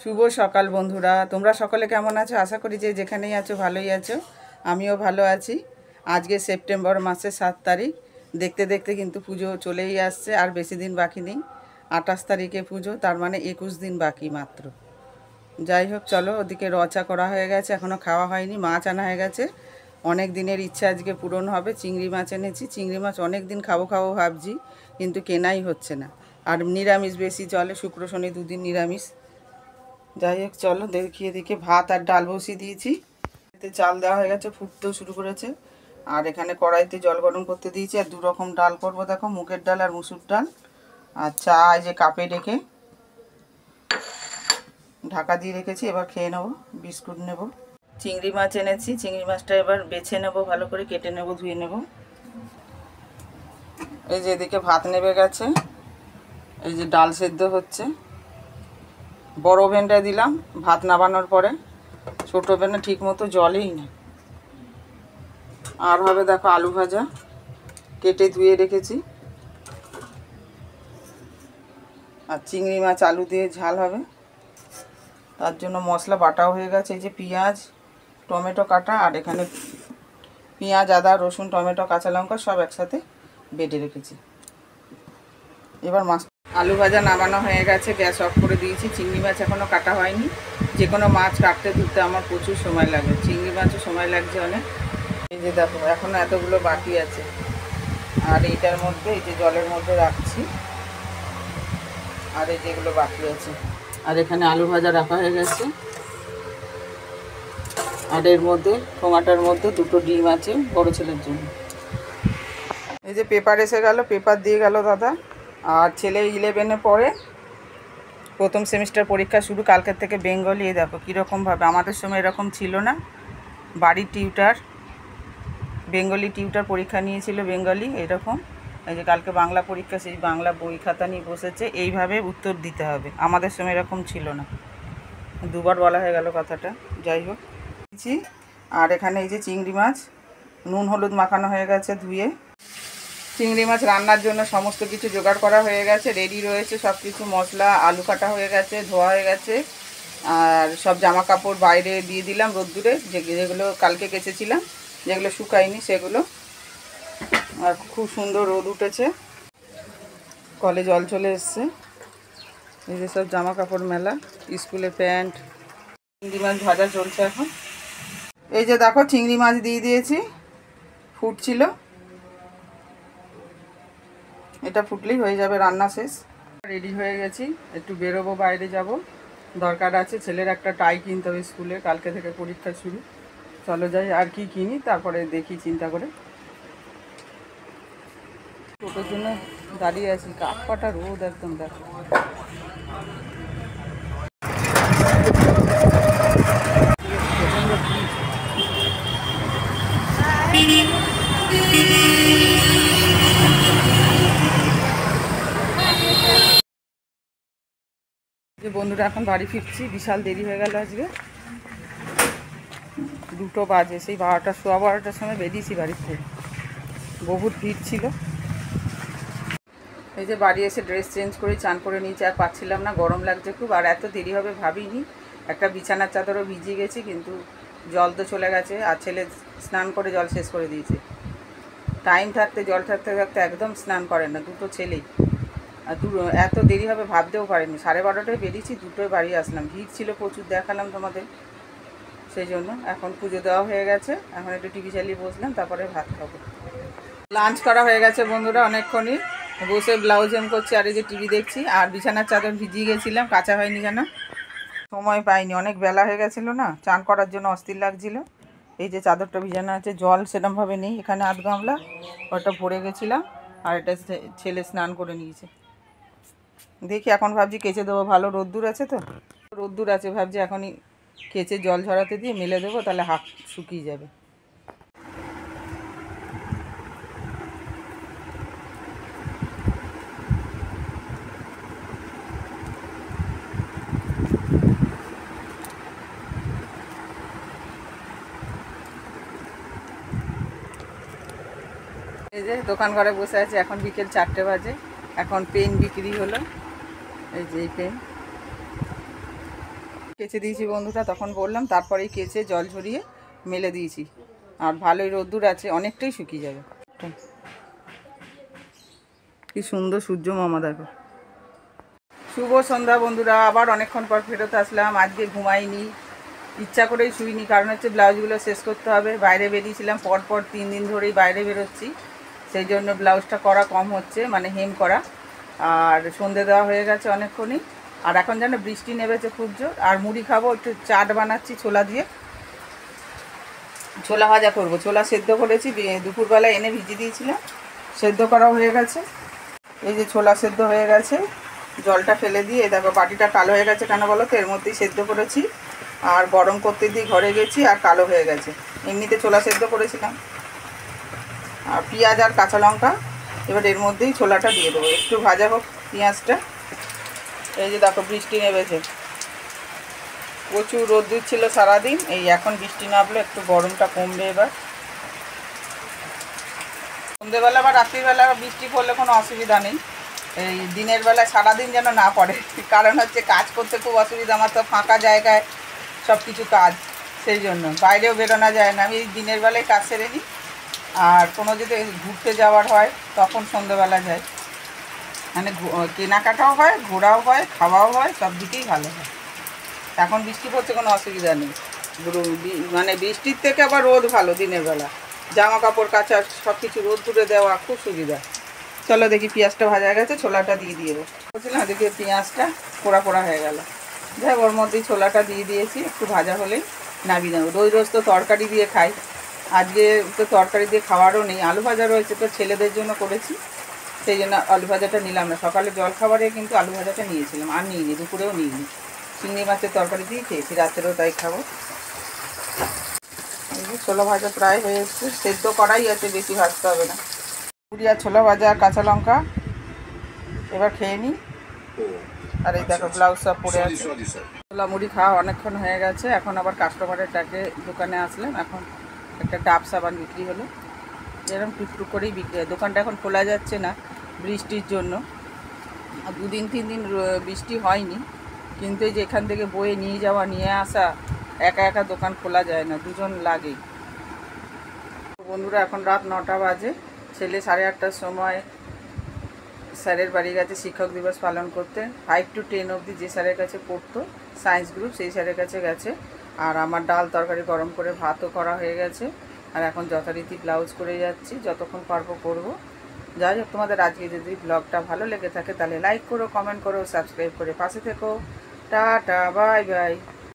শুভ সকাল বন্ধুরা, তোমরা সকলে কেমন আছো? আশা করি যে যেখানেই আছো ভালোই আছো। আমিও ভালো আছি। আজকে সেপ্টেম্বর মাসের 7 তারিখ। দেখতে দেখতে কিন্তু পুজো চলেই আসছে, আর বেশি দিন বাকি নেই। 28 তারিখে পুজো, তার মানে 21 দিন বাকি মাত্র। যাই হোক, চলো, ওদিকে রচা করা হয়ে গেছে, এখনও খাওয়া হয়নি। মাছ আনা হয়ে গেছে, অনেক দিনের ইচ্ছা আজকে পূরণ হবে। চিংড়ি মাছ এনেছি। চিংড়ি মাছ অনেক দিন খাবো খাবো ভাবছি, কিন্তু কেনাই হচ্ছে না। আর নিরামিষ বেশি চলে, শুক্র শনি দুদিন নিরামিষ। যাই হোক, চলো দেখি। এদিকে ভাত আর ডাল বসিয়ে দিয়েছি। এতে চাল দেওয়া হয়ে গেছে, ফুটতেও শুরু করেছে। আর এখানে কড়াইতে জল গরম করতে দিয়েছি। আর 2 রকম ডাল করবো, দেখো, মুগের ডাল আর মুসুর ডাল। আর চা এই যে কাপে রেখে ঢাকা দিয়ে রেখেছি। এবার খেয়ে নেবো, বিস্কুট নেব। চিংড়ি মাছ এনেছি, চিংড়ি মাছটা এবার বেছে নেব, ভালো করে কেটে নেব, ধুয়ে নেব। এই যে এদিকে ভাত নেবে গেছে, এই যে ডাল সেদ্ধ হচ্ছে। বড় ওভেনটা দিলাম ভাত নামানোর পরে, ছোট ওভেনে ঠিক মতো জলেই না। আর হবে দেখো আলু ভাজা, কেটে ধুয়ে রেখেছি। আর চিংড়ি মাছ আলু দিয়ে ঝাল হবে, তার জন্য মশলা বাটাও হয়ে গেছে। এই যে পেঁয়াজ টমেটো কাটা, আর এখানে পেঁয়াজ আদা রসুন টমেটো কাঁচা লঙ্কা সব একসাথে বেটে রেখেছি। এবার মাছ আলু ভাজা নামানো হয়ে গেছে, গ্যাস অফ করে দিয়েছি। চিংড়ি মাছ এখনও কাটা হয়নি। যে কোনো মাছ কাটতে ধুতে আমার প্রচুর সময় লাগে, চিংড়ি মাছও সময় লাগছে অনেক। এই যে দেখো, এখনও এতগুলো বাকি আছে। আর এইটার মধ্যে এই যে জলের মধ্যে রাখছি, আর এই যেগুলো বাকি আছে। আর এখানে আলু ভাজা রাখা হয়ে গেছে। আর এর মধ্যে ঠোঙাটার মধ্যে 2টো ডিম আছে বড় ছেলের জন্য। এই যে পেপার এসে গেল, পেপার দিয়ে গেল দাদা। আর ছেলে 11-এ পড়ে, প্রথম সেমিস্টার পরীক্ষা শুরু কালকের থেকে। বেঙ্গলি, এই দেখো কীরকমভাবে, আমাদের সময় এরকম ছিল না। বাড়ির টিউটার, বেঙ্গলি টিউটার পরীক্ষা নিয়েছিল, বেঙ্গলি এরকম। এই যে কালকে বাংলা পরীক্ষা, সেই বাংলা বই খাতা নিয়ে বসেছে। এইভাবে উত্তর দিতে হবে, আমাদের সময় এরকম ছিল না। 2বার বলা হয়ে গেল কথাটা। যাই হোক, আর এখানে এই যে চিংড়ি মাছ নুন হলুদ মাখানো হয়ে গেছে ধুয়ে। চিংড়ি মাছ রান্নার জন্য সমস্ত কিছু জোগাড় করা হয়ে গেছে, রেডি রয়েছে সব কিছু। মশলা, আলু কাটা হয়ে গেছে, ধোয়া হয়ে গেছে। আর সব জামা কাপড় বাইরে দিয়ে দিলাম রোদ্দুরে, যেগুলো কালকে কেচেছিলাম, যেগুলো শুকায়নি সেগুলো। আর খুব সুন্দর রোদ উঠেছে, কলে জল চলে এসছে। এই যে সব জামা কাপড় মেলা, স্কুলে প্যান্ট। চিংড়ি মাছ ভাজা চলছে এখন। এই যে দেখো চিংড়ি মাছ দিয়ে দিয়েছি, ফুটছিল। এটা ফুটলেই হয়ে যাবে, রান্না শেষ। রেডি হয়ে গেছি, একটু বেরোবো, বাইরে যাব, দরকার আছে। ছেলের একটা টাই কিনতে হবে স্কুলে, কালকে থেকে পরীক্ষা শুরু। চলো যাই, আর কি কিনি তারপরে দেখি চিন্তা করে। টোটোর জন্য দাঁড়িয়ে আছি, কাঠ ফাটা রোদ একদম, দেখো। যে বন্ধুরা এখন বাড়ি ফিরছি, বিশাল দেরি হয়ে গেল আজকে। 2টো বাজে, সেই 12টা 12:15টার সময় বেরিয়েছি বাড়ি থেকে, বহুত ভিড় ছিল। এই যে বাড়ি এসে ড্রেস চেঞ্জ করে চান করে নিয়েছি, আর পাচ্ছিলাম না, গরম লাগছে খুব। আর এত দেরি হবে ভাবিনি। একটা বিছানার চাদরও ভিজিয়ে গেছি, কিন্তু জল তো চলে গেছে। আর ছেলে স্নান করে জল শেষ করে দিয়েছে। টাইম থাকতে জল থাকতে থাকতে একদম স্নান করে না, 2টো ছেলেই। আর এত দেরি হবে ভাবতেও পারিনি। 12:30টায় বেরিয়েছি, 2টোয় বাড়ি আসলাম। ভিড় ছিল প্রচুর, দেখালাম তোমাদের। সেই জন্য এখন পুজো দেওয়া হয়ে গেছে, এখন একটু টিভি চালিয়ে বসলাম, তারপরে ভাত খাবো। লাঞ্চ করা হয়ে গেছে বন্ধুরা, অনেকক্ষণই বসে ব্লাউজ হেম করছি, আর এই যে টিভি দেখছি। আর বিছানার চাদর ভিজিয়ে গেছিলাম, কাঁচা হয়নি কেন, সময় পাইনি, অনেক বেলা হয়ে গেছিলো না, চান করার জন্য অস্থির লাগছিল। এই যে চাদরটা ভিজানো আছে, জল সেরকমভাবে নেই এখানে, 8 গামলা, ওটা ভরে গেছিলাম। আর এটা ছেলে স্নান করে নিয়েছে। দেখি এখন ভাবছি কেচে দেবো, ভালো রোদ্দুর আছে তো, রোদ্দুর আছে, ভাবছি এখনই কেচে জল ঝরাতে দিয়ে মেলে দেবো, তাহলে হাফ শুকিয়ে যাবে। এই যে দোকান ঘরে বসে আছে, এখন বিকেল 4টে বাজে। এখন পেন বিক্রি হলো, এই যে এই পেন, কেচে দিয়েছি বন্ধুরা, তখন বললাম, তারপরেই কেচে জল ঝরিয়ে মেলে দিয়েছি। আর ভালোই রোদ্দুর আছে, অনেকটাই শুকিয়ে যাবে। কি সুন্দর সূর্য মামা দেখো। শুভ সন্ধ্যা বন্ধুরা, আবার অনেকক্ষণ পর ফেরত আসলাম। আজকে ঘুমাইনি, ইচ্ছা করেই শুইনি, কারণ হচ্ছে ব্লাউজগুলো শেষ করতে হবে। বাইরে বেরিয়েছিলাম, পরপর 3 দিন ধরেই বাইরে বেরোচ্ছি, সেই জন্য ব্লাউজটা করা কম হচ্ছে, মানে হেম করা। আর সন্ধে দেওয়া হয়ে গেছে অনেকক্ষণই। আর এখন যেন বৃষ্টি নেমেছে খুব জোর। আর মুড়ি খাবো, একটু চাট বানাচ্ছি ছোলা দিয়ে, ছোলা ভাজা করব। ছোলা সেদ্ধ করেছি, দুপুরবেলা এনে ভিজিয়ে দিয়েছিলাম, সেদ্ধ করাও হয়ে গেছে। এই যে ছোলা সেদ্ধ হয়ে গেছে, জলটা ফেলে দিয়ে দেখো বাটিটা কালো হয়ে গেছে কেন বলো তো, এর মধ্যেই সেদ্ধ করেছি আর গরম করতে দিয়ে ঘরে গেছি, আর কালো হয়ে গেছে। এমনিতে ছোলা সেদ্ধ করেছিলাম। আর পেঁয়াজ আর কাঁচা লঙ্কা, এবার এর মধ্যেই ছোলাটা দিয়ে দেবো, একটু ভাজা হোক পেঁয়াজটা। এই যে দেখো বৃষ্টি নেমেছে, প্রচুর রোদ্দুর ছিল সারাদিন, এই এখন বৃষ্টি নামলো, একটু গরমটা কমবে এবার। সন্ধ্যেবেলা বা রাত্রিবেলা বৃষ্টি পড়লে কোনো অসুবিধা নেই, এই দিনের বেলা সারাদিন যেন না পড়ে, কারণ হচ্ছে কাজ করতে খুব অসুবিধা। আমার তো ফাঁকা জায়গায় সব কিছু কাজ, সেই জন্য বাইরেও বেরোনো যায় না। আমি এই দিনের বেলায় কাজ সেরে নিই, আর কোনো যদি ঘুরতে যাওয়ার হয় তখন সন্ধ্যেবেলা যাই, মানে কেনাকাটাও হয়, ঘোরাও হয়, খাওয়াও হয়, সব দিকেই ভালো হয়। এখন বৃষ্টি পড়ছে, কোনো অসুবিধা নেই। মানে বৃষ্টির থেকে আবার রোদ ভালো, দিনের বেলা জামা কাপড় কাচা সব কিছু রোদ দূরে দেওয়া খুব সুবিধা। চলো দেখি পেঁয়াজটা ভাজা গেছে, ছোলাটা দিয়ে দেবো। বলছিলাম দেখি পেঁয়াজটা পোড়া পোড়া হয়ে গেল, যাই ওর মধ্যেই ছোলাটা দিয়ে দিয়েছি, একটু ভাজা হলেই নামিয়ে নেবো। রোজ রোজ তো তরকারি দিয়ে খাই, আজকে তো তরকারি দিয়ে খাওয়ারও নেই, আলু ভাজা রয়েছে, তো ছেলেদের জন্য করেছি, সেই জন্য আলু ভাজাটা নিলাম না। সকালে জল খাবারে কিন্তু আলু ভাজাটা নিয়েছিলাম, আর নিইনি, দুপুরেও নিইনি। চিংড়ি মাছের তরকারি দিয়ে খেয়েছি, রাত্রেও তাই খাবো। এই যে ছোলা ভাজা প্রায় হয়ে এসছে, সেদ্ধ করাই আছে, বেশি ভাজতে হবে না। পুরি আর ছোলা ভাজা আর কাঁচা লঙ্কা, এবার খেয়ে নিই। আর এই দেখো ব্লাউজ সব পরে আছে। ছোলা মুড়ি খাওয়া অনেকক্ষণ হয়ে গেছে, এখন আবার কাস্টমারের ডাকে দোকানে আসলাম। এখন একটা ডাব সাবান বিক্রি হলো, এরকম টুকটুক করেই বিক্রি হয়। দোকানটা এখন খোলা যাচ্ছে না বৃষ্টির জন্য, 2-3 দিন বৃষ্টি হয়নি, কিন্তু এই যে এখান থেকে বয়ে নিয়ে যাওয়া নিয়ে আসা, একা একা দোকান খোলা যায় না, দুজন লাগেই। বন্ধুরা এখন রাত 9টা বাজে, ছেলে 8:30টার সময় স্যারের বাড়ি গেছে শিক্ষক দিবস পালন করতে। 5 to 10 অবধি যে স্যারের কাছে পড়তো সায়েন্স গ্রুপ, সেই স্যারের কাছে গেছে। আর আমার ডাল তরকারি গরম করে ভাতও করা হয়ে গেছে, আর এখন যথারীতি ব্লাউজ করে যাচ্ছি, যতক্ষণ পারবো করবো। যাই হোক, তোমাদের আজকে যদি ব্লগটা ভালো লেগে থাকে তাহলে লাইক করো, কমেন্ট করো, সাবস্ক্রাইব করে পাশে থেকো। Tata, bye bye.